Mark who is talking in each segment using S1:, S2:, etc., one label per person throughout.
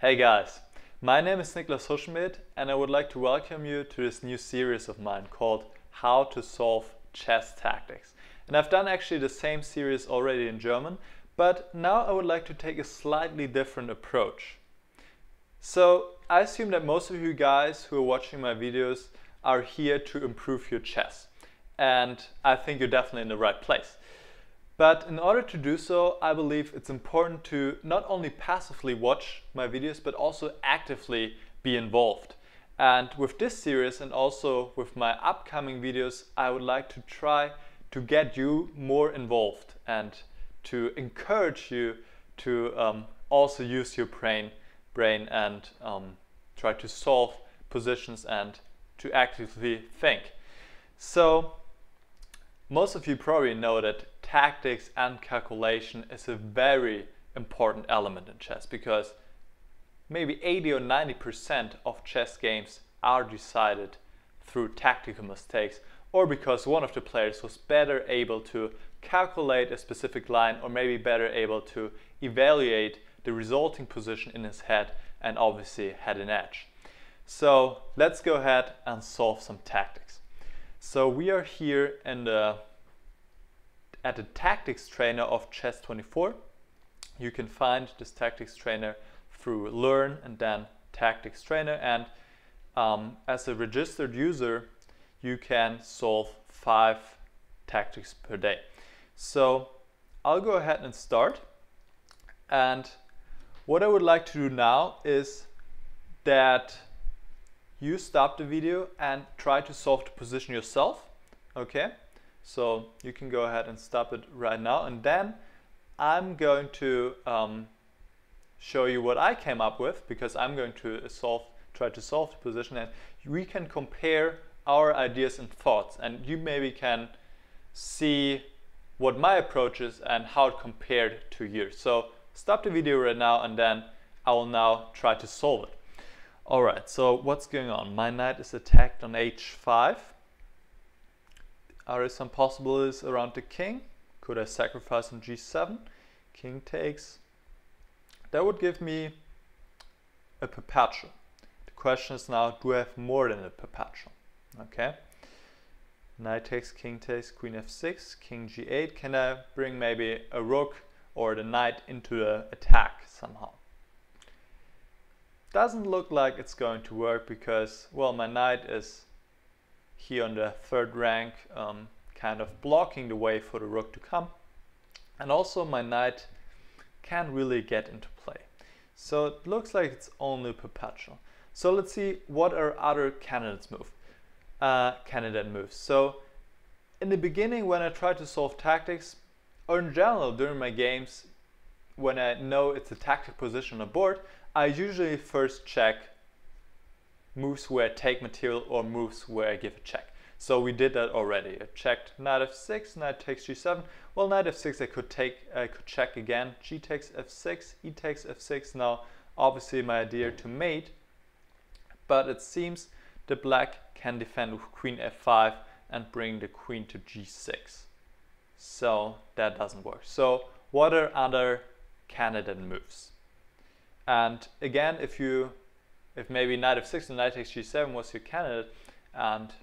S1: Hey guys, my name is Huschenbeth and I would like to welcome you to this new series of mine called How to Solve Chess Tactics. And I've done actually the same series already in German, but now I would like to take a slightly different approach. So I assume that most of you guys who are watching my videos are here to improve your chess. And I think you're definitely in the right place. But in order to do so, I believe it's important to not only passively watch my videos, but also actively be involved. And with this series and also with my upcoming videos, I would like to try to get you more involved and to encourage you to also use your brain and try to solve positions and to actively think. So most of you probably know that tactics and calculation is a very important element in chess, because maybe 80 or 90% of chess games are decided through tactical mistakes, or because one of the players was better able to calculate a specific line, or maybe better able to evaluate the resulting position in his head and obviously had an edge. So let's go ahead and solve some tactics. So we are here in at the tactics trainer of Chess24. You can find this tactics trainer through learn and then tactics trainer, and as a registered user you can solve 5 tactics per day. So I'll go ahead and start, and what I would like to do now is that you stop the video and try to solve the position yourself. Okay, so you can go ahead and stop it right now, and then I'm going to show you what I came up with, because I'm going to try to solve the position, and we can compare our ideas and thoughts, and you maybe can see what my approach is and how it compared to yours. So stop the video right now, and then I will now try to solve it. Alright, so what's going on? My knight is attacked on h5. Are there some possibilities around the king? Could I sacrifice on g7? King takes. That would give me a perpetual. The question is now, do I have more than a perpetual? Okay. Knight takes, king takes, queen f6, king g8. Can I bring maybe a rook or the knight into the attack somehow? Doesn't look like it's going to work, because, well, my knight is here on the 3rd rank, kind of blocking the way for the rook to come, and also my knight can't really get into play. So it looks like it's only perpetual. So let's see what are other candidate moves. So in the beginning, when I try to solve tactics, or in general during my games, when I know it's a tactic position on the board, I usually first check moves where I take material or moves where I give a check. So we did that already. I checked knight f6, knight takes g7. Well, knight f6 I could check again. G takes f6, e takes f6. Now obviously my idea to mate, but it seems the black can defend with queen f5 and bring the queen to g6. So that doesn't work. So what are other candidate moves? And again, if maybe knight f6 and knight takes g7 was your candidate and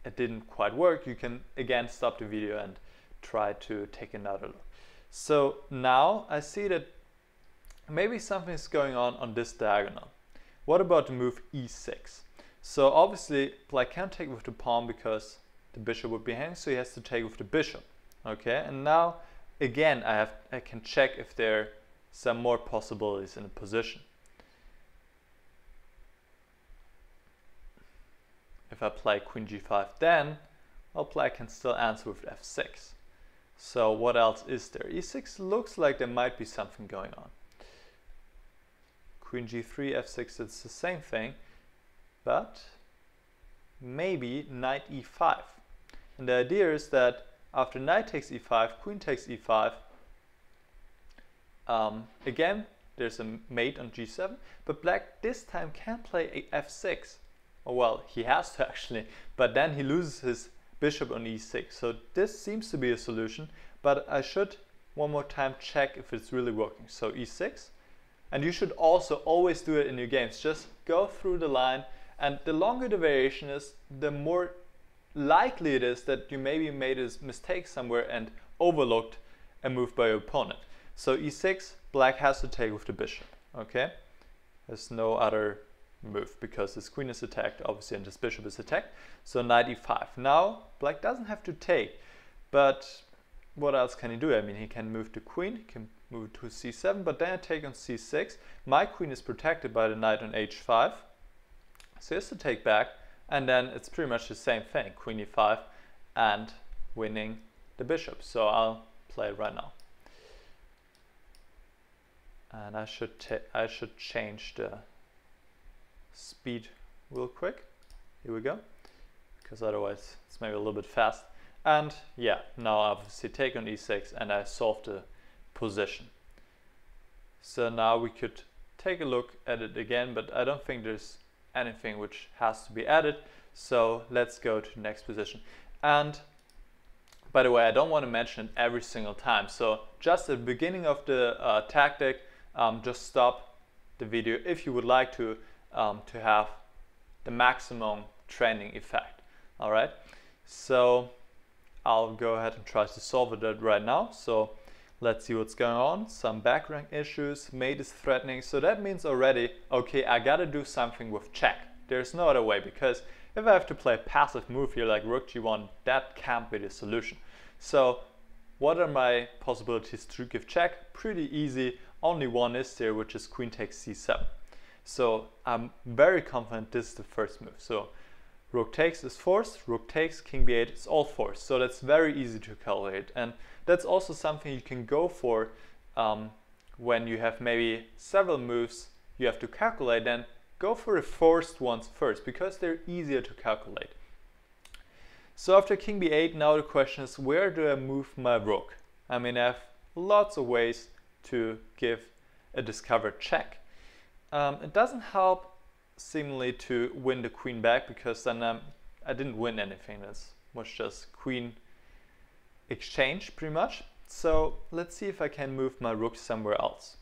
S1: it didn't quite work, you can again stop the video and try to take another look. So now I see that maybe something is going on this diagonal. What about the move e6? So obviously black can't take with the pawn because the bishop would be hanging, so he has to take with the bishop. Okay, and now again I can check if there are some more possibilities in the position. If I play queen g5, then well, black can still answer with f6. So what else is there? e6 looks like there might be something going on. Queen g3, f6, it's the same thing, but maybe knight e5. And the idea is that after knight takes e5, queen takes e5, again there's a mate on g7, but black this time can't play f6. Well, he has to actually, but then he loses his bishop on e6. So this seems to be a solution, but I should one more time check if it's really working. So e6, And you should also always do it in your games. Just go through the line, and the longer the variation is, the more likely it is that you maybe made a mistake somewhere and overlooked a move by your opponent. So e6, black has to take with the bishop, okay? There's no other move because this queen is attacked, obviously, and this bishop is attacked. So knight e5. Now, black doesn't have to take, but what else can he do? I mean, he can move the queen, he can move to c7, but then I take on c6. My queen is protected by the knight on h5. So he has to take back, and then it's pretty much the same thing, queen e5, and winning the bishop. So I'll play it right now. And I should change the speed real quick. Here we go, because otherwise it's maybe a little bit fast. And yeah, now I obviously take on e6 and I solve the position. So now we could take a look at it again, but I don't think there's anything which has to be added. So let's go to the next position. And by the way, I don't want to mention it every single time. So just at the beginning of the tactic, just stop the video if you would like to have the maximum training effect. All right. So I'll go ahead and try to solve it right now. So let's see what's going on. Some back rank issues, mate is threatening. So that means already, okay, I gotta do something with check. There's no other way, because if I have to play a passive move here like rook g1, that can't be the solution. So what are my possibilities to give check? Pretty easy. Only one is there, which is queen takes c7. So I'm very confident this is the first move. So rook takes is forced, rook takes, king b8 is all forced. So that's very easy to calculate. And that's also something you can go for when you have maybe several moves you have to calculate. Then go for the forced ones first, because they're easier to calculate. So after king b8, now the question is, where do I move my rook? I mean, I have lots of ways to give a discovered check. It doesn't help seemingly to win the queen back, because then I didn't win anything. That was just queen exchange pretty much. So let's see if I can move my rook somewhere else.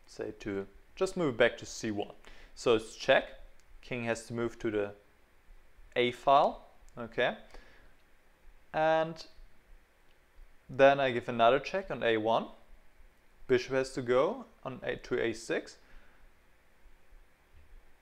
S1: Say to just move back to c1. So it's check. King has to move to the a file. Okay. And then I give another check on a1. Bishop has to go on to a6.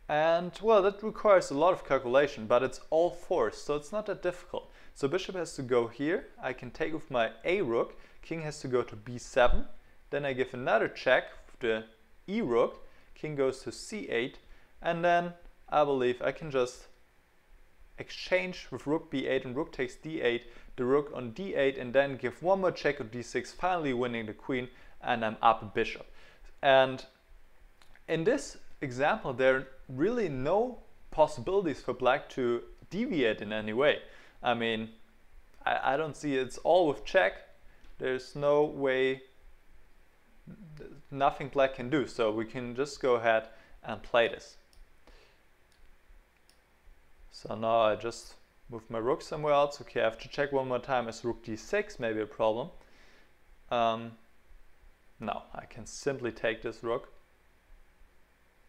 S1: And well, that requires a lot of calculation, but it's all forced, so it's not that difficult. So bishop has to go here. I can take with my a rook. King has to go to b7. Then I give another check with the e rook. King goes to c8. And then I believe I can just exchange with rook b8 and rook takes d8, the rook on d8, and then give one more check on d6, finally winning the queen, and I'm up a bishop. And in this example, there are really no possibilities for black to deviate in any way. I mean, I don't see it. It's all with check. There's no way, nothing black can do. So we can just go ahead and play this. So now I just move my rook somewhere else. Okay, I have to check one more time. Is rook d6 maybe a problem? No, I can simply take this rook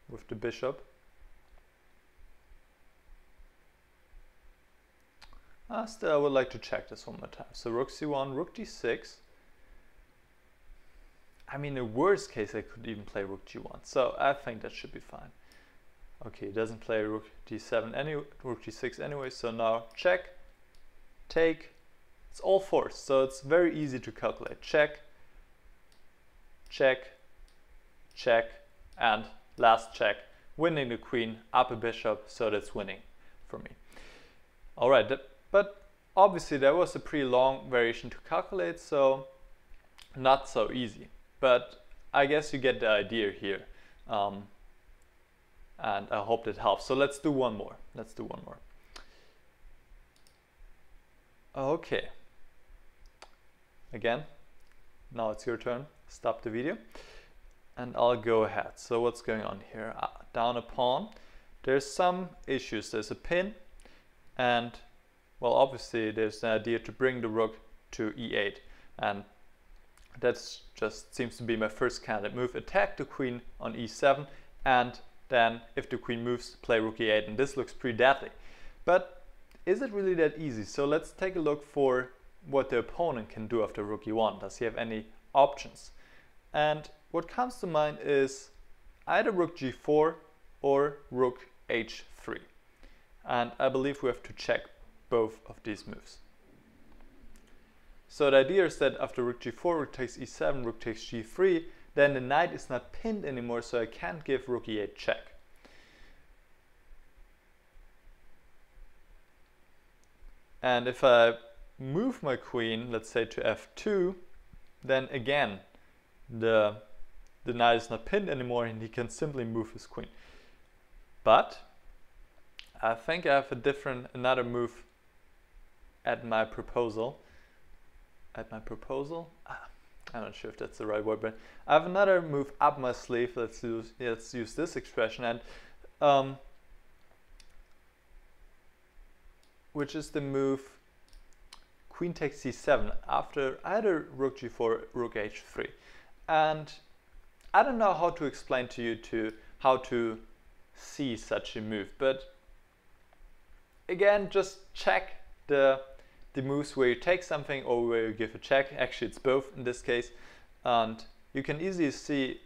S1: with the bishop. Still, I would like to check this one more time. So rook c1, rook d6. I mean, in worst case, I could even play rook g1. So I think that should be fine. Okay, it doesn't play rook d7 rook d6 anyway. So now check, take. It's all forced, so it's very easy to calculate. Check, check, check, and last check, winning the queen, up a bishop, so that's winning for me. All right, but obviously there was a pretty long variation to calculate, so not so easy. But I guess you get the idea here, and I hope that helps. So let's do one more. Let's do one more. Okay. Again, now it's your turn. Stop the video. And I'll go ahead. So what's going on here? Down a pawn. There's some issues. There's a pin, and well, obviously there's an idea to bring the rook to e8, and That's just seems to be my first candidate move. Attack the queen on e7, and then if the queen moves, play rook e8, and this looks pretty deadly. But is it really that easy? So let's take a look for what the opponent can do after rook e1. Does he have any options? And what comes to mind is either rook g4 or rook h3. And I believe we have to check both of these moves. So the idea is that after rook g4, rook takes e7, rook takes g3, then the knight is not pinned anymore, so I can't give rook e8 check. And if I move my queen, let's say to f2, then again the knight is not pinned anymore and he can simply move his queen. But I think I have another move at my proposal. I'm not sure if that's the right word, but I have another move up my sleeve. Let's use this expression, and which is the move queen takes c7 after either rook g4, rook h3. And I don't know how to explain to you how to see such a move, but again, just check the moves where you take something or where you give a check. Actually, it's both in this case, and you can easily see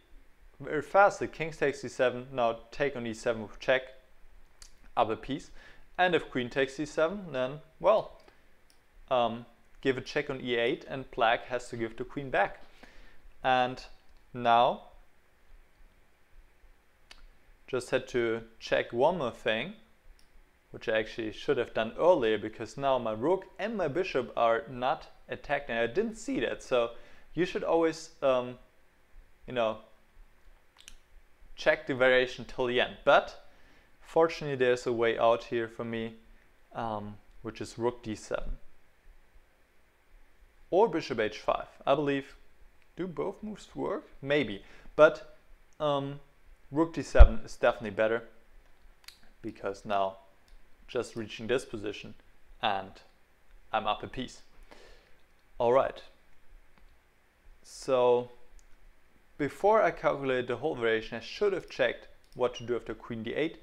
S1: very fast that king takes c7, now take on e7 with check, up a piece, and if queen takes c7, then well, give a check on e8 and black has to give the queen back. And now just had to check one more thing, which I actually should have done earlier, because now my rook and my bishop are not attacked, and I didn't see that. So you should always check the variation till the end. But fortunately there's a way out here for me, which is rook d7 or bishop h5. I believe, do both moves work? Maybe, but rook d7 is definitely better, because now just reaching this position and I'm up a piece. Alright, so before I calculate the whole variation, I should have checked what to do after queen d8.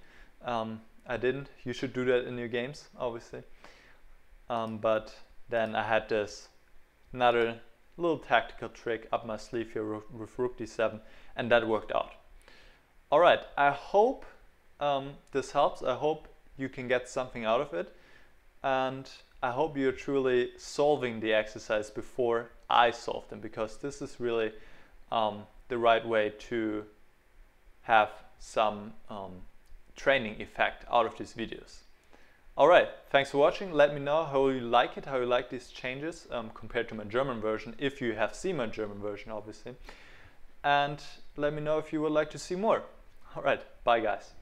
S1: I didn't. You should do that in your games, obviously. But then I had this another little tactical trick up my sleeve here with rook d7, and that worked out. Alright, I hope this helps. I hope you can get something out of it, and I hope you're truly solving the exercise before I solve them, because this is really the right way to have some training effect out of these videos. Alright, thanks for watching. Let me know how you like it, how you like these changes compared to my German version, if you have seen my German version, obviously. And let me know if you would like to see more. Alright, bye guys.